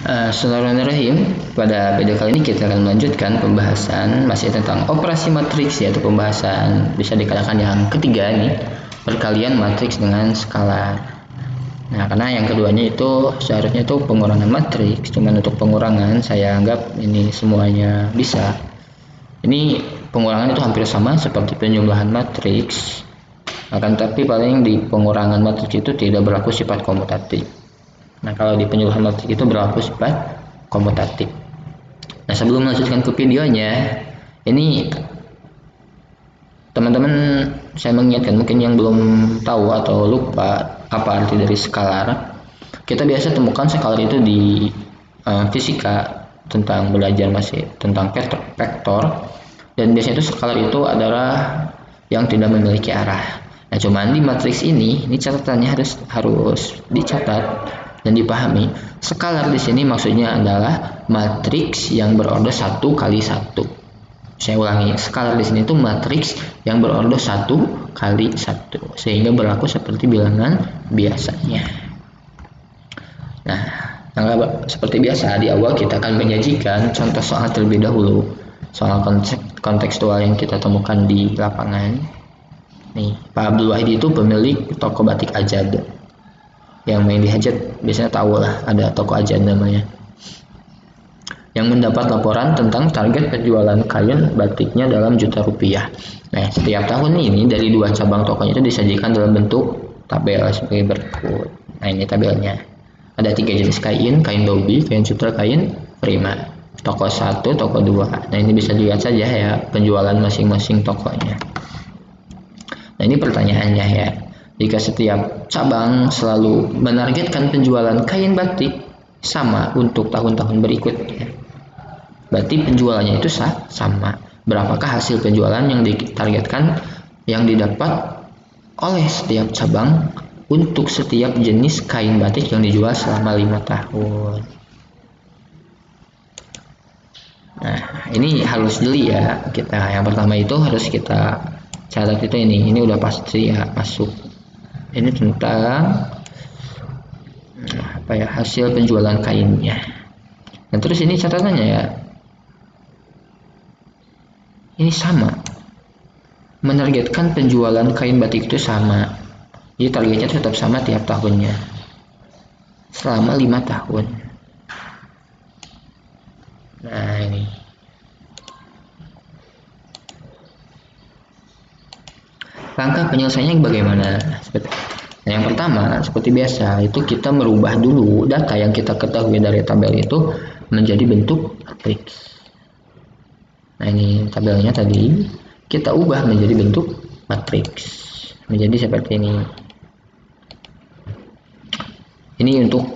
Bismillahirrahmanirrahim. Pada video kali ini kita akan melanjutkan pembahasan masih tentang operasi matriks, yaitu pembahasan bisa dikatakan yang ketiga nih, perkalian matriks dengan skalar. Nah, karena yang keduanya itu seharusnya itu pengurangan matriks, cuman untuk pengurangan saya anggap ini semuanya bisa. Ini pengurangan itu hampir sama seperti penjumlahan matriks, akan tapi paling di pengurangan matriks itu tidak berlaku sifat komutatif. Nah, kalau di penjumlahan matriks itu berlaku sifat komutatif. Nah, sebelum melanjutkan ke videonya, ini teman-teman saya mengingatkan mungkin yang belum tahu atau lupa apa arti dari skalar. Kita biasa temukan skalar itu di fisika tentang belajar masih tentang vektor, dan biasanya itu skalar itu adalah yang tidak memiliki arah. Nah, cuman di matriks ini catatannya harus dicatat dan dipahami. Skalar di sini maksudnya adalah matriks yang berorder 1 kali 1. Saya ulangi, skalar di sini itu matriks yang berorder 1 kali 1, sehingga berlaku seperti bilangan biasanya. Nah, seperti biasa di awal kita akan menyajikan contoh soal terlebih dahulu, soal kontekstual yang kita temukan di lapangan. Nih, Pak Abdul Wahid itu pemilik toko batik Ajad. Yang main di Hajat biasanya tahu lah, ada toko Ajad namanya, yang mendapat laporan tentang target penjualan kain batiknya dalam juta rupiah. Nah, setiap tahun ini dari 2 cabang tokonya itu disajikan dalam bentuk tabel sebagai berikut. Nah, ini tabelnya. Ada 3 jenis kain dobi, kain sutra, kain prima. Toko 1, toko 2. Nah, ini bisa dilihat saja ya penjualan masing-masing tokonya. Nah, ini pertanyaannya ya. Jika setiap cabang selalu menargetkan penjualan kain batik sama untuk tahun-tahun berikutnya, berarti penjualannya itu sama. Berapakah hasil penjualan yang ditargetkan yang didapat oleh setiap cabang untuk setiap jenis kain batik yang dijual selama 5 tahun? Nah, ini harus jeli ya kita. Yang pertama itu harus kita catat itu ini udah pasti ya masuk. Ini tentang apa ya, hasil penjualan kainnya. Dan terus ini catatannya ya, ini sama, menargetkan penjualan kain batik itu sama, jadi targetnya tetap sama tiap tahunnya selama 5 tahun. Nah, ini langkah penyelesaiannya bagaimana? Nah, yang pertama seperti biasa itu kita merubah dulu data yang kita ketahui dari tabel itu menjadi bentuk matriks. Nah, ini tabelnya tadi kita ubah menjadi bentuk matriks, menjadi seperti ini. Ini untuk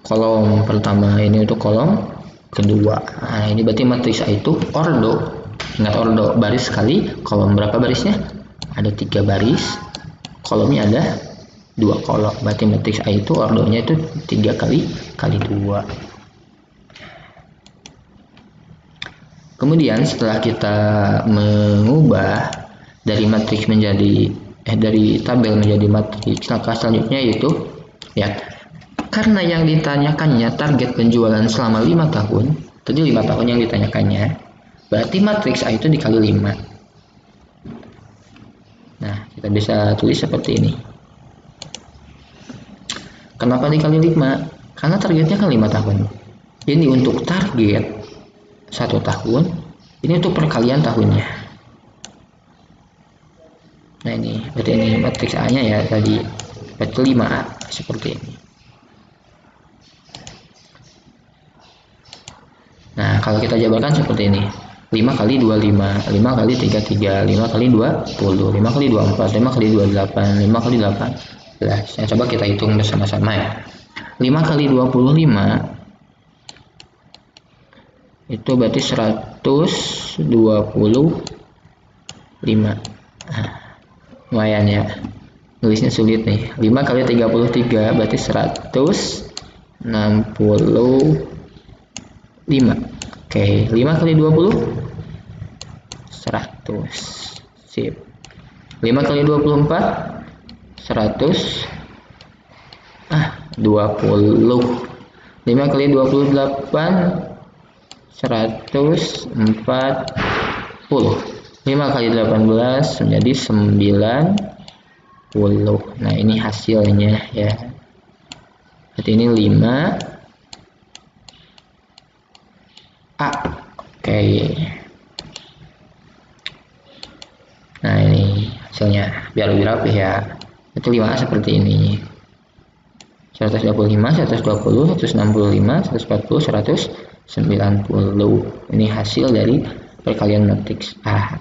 kolom pertama, ini untuk kolom kedua. Nah, ini berarti matriks A itu ordo. Ingat, ordo baris kali kolom. Berapa barisnya? Ada 3 baris, kolomnya ada 2 kolom. Berarti matriks A itu ordonya itu 3 kali 2. Kemudian setelah kita mengubah dari matriks menjadi dari tabel menjadi matriks, langkah selanjutnya yaitu ya, karena yang ditanyakannya target penjualan selama 5 tahun, tadi 5 tahun yang ditanyakannya, berarti matriks A itu dikali 5. Nah, kita bisa tulis seperti ini. Kenapa dikali 5? Karena targetnya kan 5 tahun. Ini untuk target 1 tahun, ini untuk perkalian tahunnya. Nah, ini berarti ini matriks A nya ya tadi, berarti 5A seperti ini. Nah, kalau kita jabarkan seperti ini, 5 kali 25, 5 kali 33, 5 kali 20, 5 kali 24, 5 kali 28, 5 kali 18. Nah, coba kita hitung bersama-sama ya. 5 kali 25 itu berarti 125. Nah, lumayan ya, nulisnya sulit nih. 5 kali 33 berarti 165. Oke, 5 kali 20 100. Sip. 5 kali 24 100 20. 5 kali 28 140. 5 kali 18 menjadi 90. Nah ini hasilnya ya. Berarti ini 5 A. Oke. Nah ini hasilnya biar lebih rapi ya. Itu 5A seperti ini. 125, 120, 165, 140, 190. Ini hasil dari perkalian matriks A.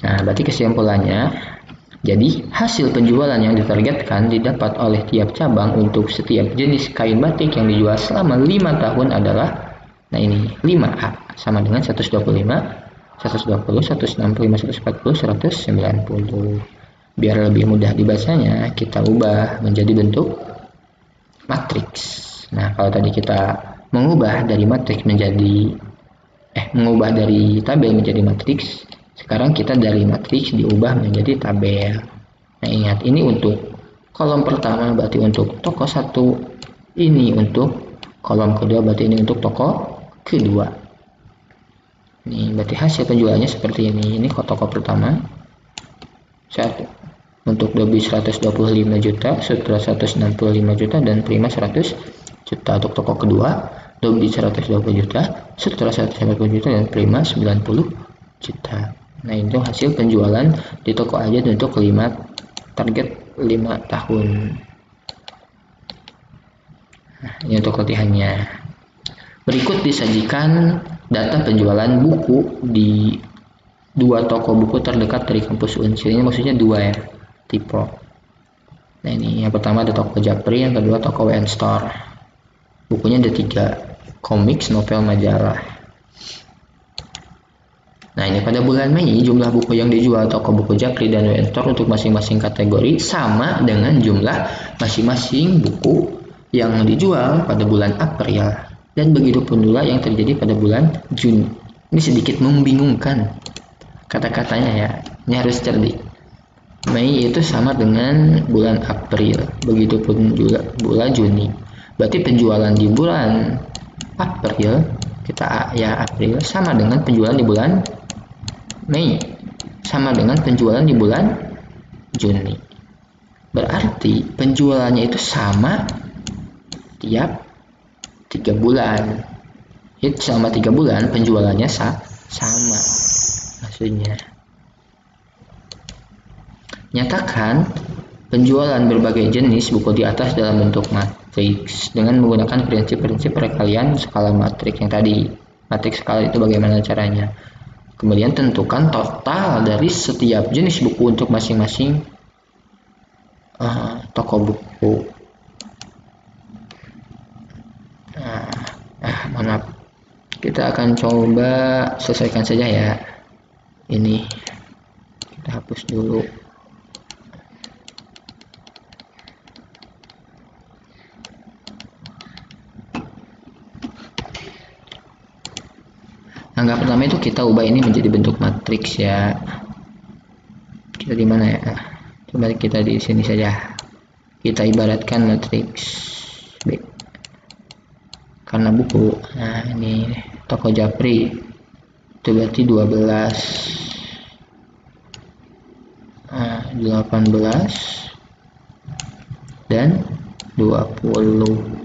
Nah, berarti kesimpulannya, jadi hasil penjualan yang ditargetkan didapat oleh tiap cabang untuk setiap jenis kain batik yang dijual selama 5 tahun adalah, nah ini 5A sama dengan 125, 120, 165, 140, 190. Biar lebih mudah dibacanya, kita ubah menjadi bentuk matriks. Nah, kalau tadi kita mengubah dari matriks menjadi mengubah dari tabel menjadi matriks, sekarang kita dari matriks diubah menjadi tabel. Nah, ingat ini untuk kolom pertama, berarti untuk toko 1, ini untuk kolom kedua, berarti ini untuk toko kedua. Ini berarti hasil penjualannya seperti ini. Ini toko pertama. 1 untuk Dobi 125 juta, Sutra 165 juta, dan Prima 100 juta. Untuk toko kedua, Dobi 120 juta, Sutra 150 juta, dan Prima 90 juta. Nah itu hasil penjualan di toko aja untuk target 5 tahun. Nah, ini untuk latihannya. Berikut disajikan data penjualan buku di 2 toko buku terdekat dari kampus Unsur. Ini maksudnya 2 ya, tipe. Nah ini yang pertama ada toko Japri, yang kedua toko WN Store. Bukunya ada 3, komik, novel, majalah. Nah ini pada bulan Mei jumlah buku yang dijual toko buku Japri dan WN Store untuk masing-masing kategori sama dengan jumlah masing-masing buku yang dijual pada bulan April. Dan begitu pula yang terjadi pada bulan Juni. Ini sedikit membingungkan kata-katanya ya, ini harus cerdik. Mei itu sama dengan bulan April, begitupun juga bulan Juni. Berarti penjualan di bulan April, April sama dengan penjualan di bulan Mei, sama dengan penjualan di bulan Juni. Berarti penjualannya itu sama tiap 3 bulan. Itu selama 3 bulan penjualannya sama. Maksudnya nyatakan penjualan berbagai jenis buku di atas dalam bentuk matriks dengan menggunakan prinsip-prinsip perkalian skala matriks yang tadi. Matriks skala itu bagaimana caranya? Kemudian tentukan total dari setiap jenis buku untuk masing-masing toko buku. Maaf. Kita akan coba selesaikan saja ya. Ini kita hapus dulu. Angka pertama itu kita ubah ini menjadi bentuk matriks ya. Kita di mana ya? Coba kita di sini saja. Kita ibaratkan matriks B. Karena buku. Nah, ini toko Japri. Itu berarti 12. 18 dan 20.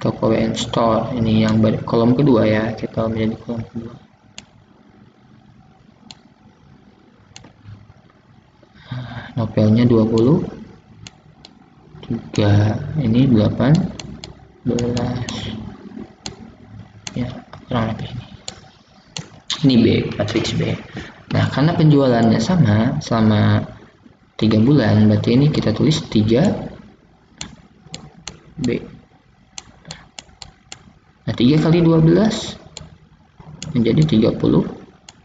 Toko WN Store ini yang kolom kedua ya, kita menjadi kolom kedua. Novelnya 20. 3 ini 18 ya, kurang lebih ini B, matriks B. Nah karena penjualannya sama selama 3 bulan, berarti ini kita tulis 3 B. Nah 3 kali 12 menjadi 36.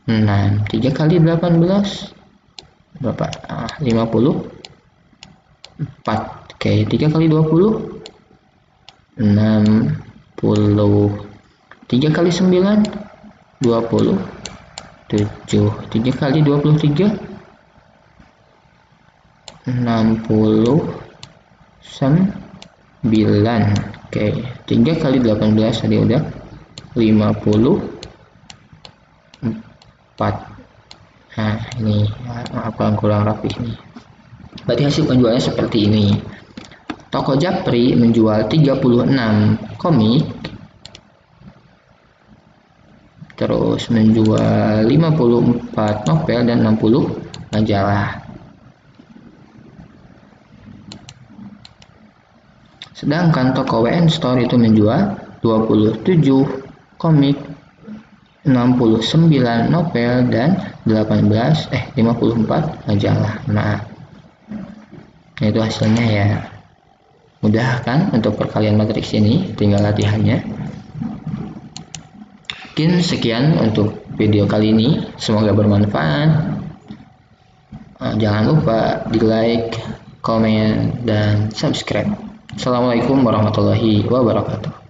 3 kali 18 berapa? 54. Oke, 3 kali 20 60. 3 kali 9 27. 3 kali 23 60. Oke, 3 kali 18 tadi udah 54. Nah ini maaf kurang rapi nih. Berarti hasil penjualannya seperti ini. Toko Japri menjual 36 komik, terus menjual 54 novel dan 60 majalah. Sedangkan toko WN Store itu menjual 27 komik, 69 novel dan 54 majalah. Nah, itu hasilnya ya. Mudah kan untuk perkalian matriks ini, tinggal latihannya. Mungkin sekian untuk video kali ini, semoga bermanfaat. Jangan lupa di like, komen, dan subscribe. Assalamualaikum warahmatullahi wabarakatuh.